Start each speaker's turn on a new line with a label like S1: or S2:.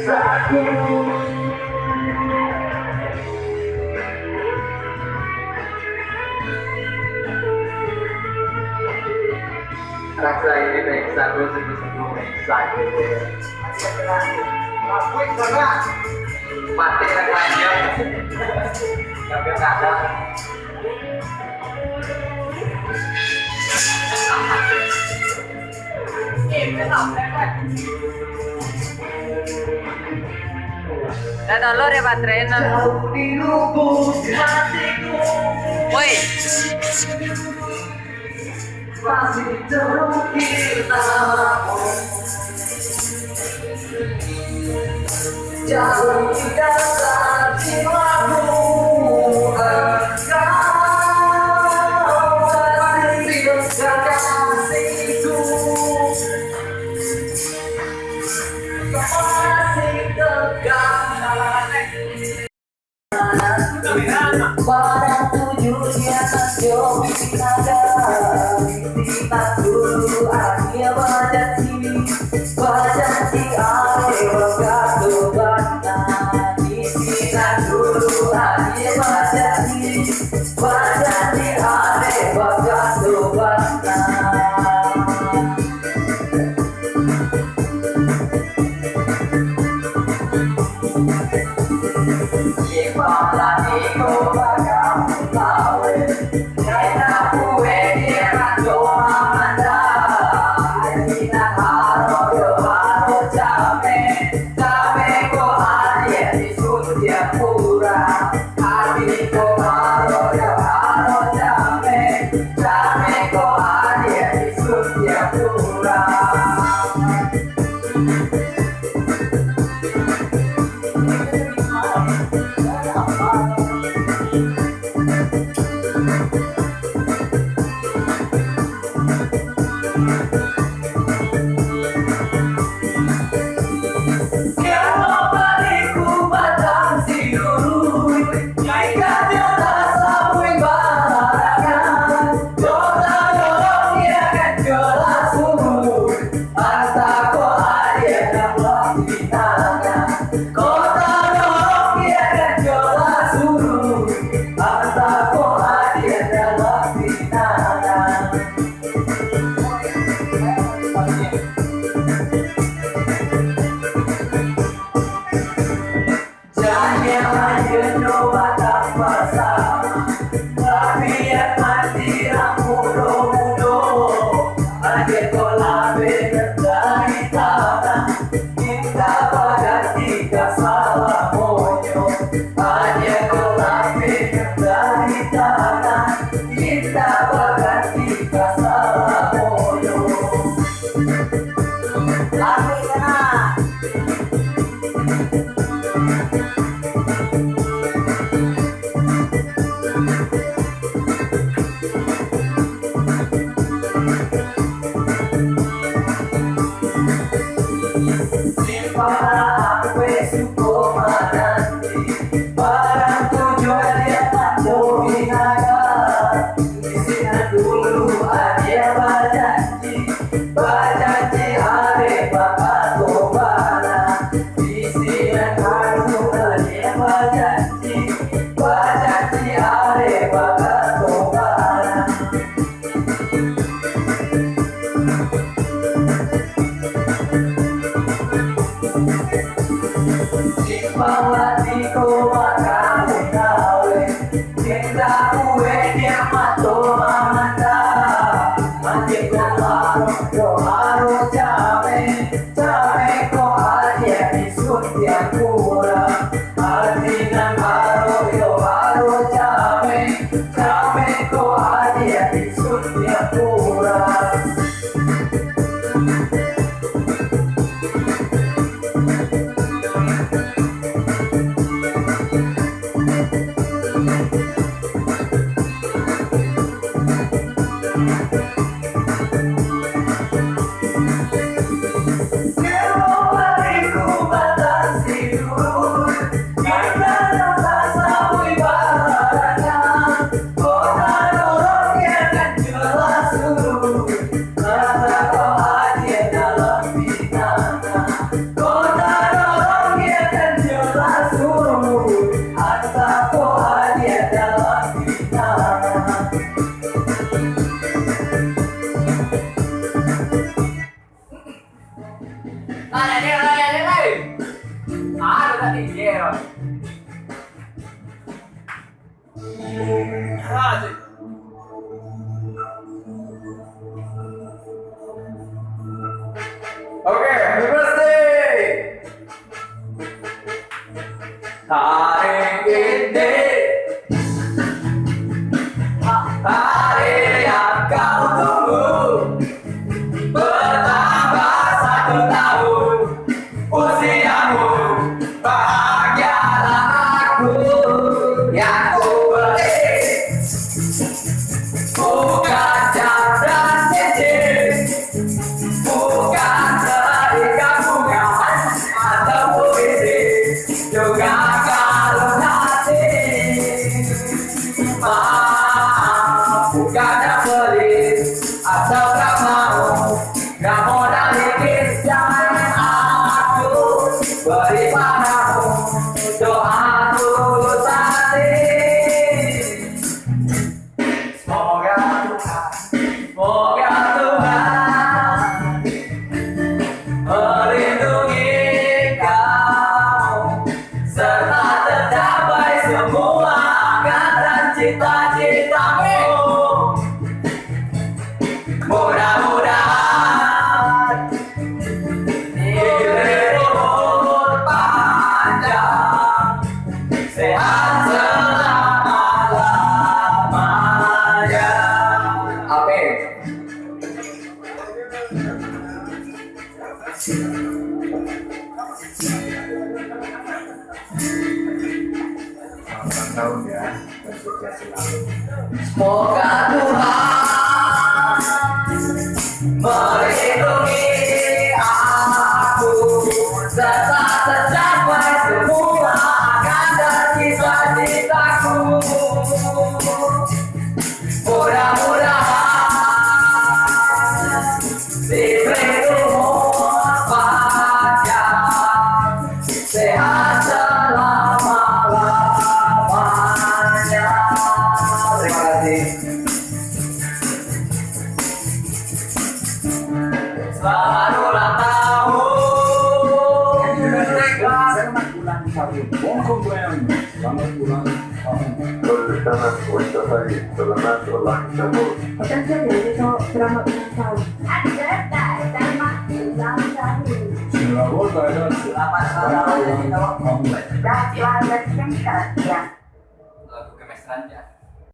S1: siksaku. Rasa ini meksa gue sebelum meksa gitu. Lakuin karena mati aja. Tapi ada.
S2: Dan download ya baterai. Woi.
S1: Masih terukir namamu, jauh di dasar jiwaku, engkau masih kekasihku, kau masih tegar pada tujuannya jauh di nada. Dulu akhirnya berjanji ada waktu bana di sini dulu akhirnya berjanji ada waktu bana. Kepala di bakal tahu, kita kue dia doa. Asik. Oke, happy birthday. Hari ini hari yang kau tunggu, bertambah 1 tahun usiamu, bahagialah aku yang ku beri, bukan jam dan cincin, bukan terikat bunga atau puisi, juga kalung hati. Maaf, bukannya pelit atau tak mau, gak modal dikit yang aku beri padamu, doa tulus hati. Semoga Tuhan melindungi kau, serta tercapai semua angan dan cita-citamu. Mudah-mudahan hidupmu panjang, sehat selama-lamanya. Amin.
S3: Selamat tahun ya, dan sukses selalu.
S1: Semoga Tuhan melindungi aku, serta tercapai semua angan dan cita-citaku. Mudah-mudahan diberi umur panjang, sehat selama-lamanya. Terima kasih. Selamat ulang tahun.
S3: Selamat ulang tahun. Bongkong goyang. Selamat ulang tahun.
S4: Selamat ulang hari, selamat ulang tahun.
S5: Selamat ulang tahun. Happy birthday, selamat ulang tahun.
S3: Selamat ulang tahun.
S1: Selamat ulang tahun.
S5: Dan selamat singkat ya.
S1: Lagu kemesraan ya.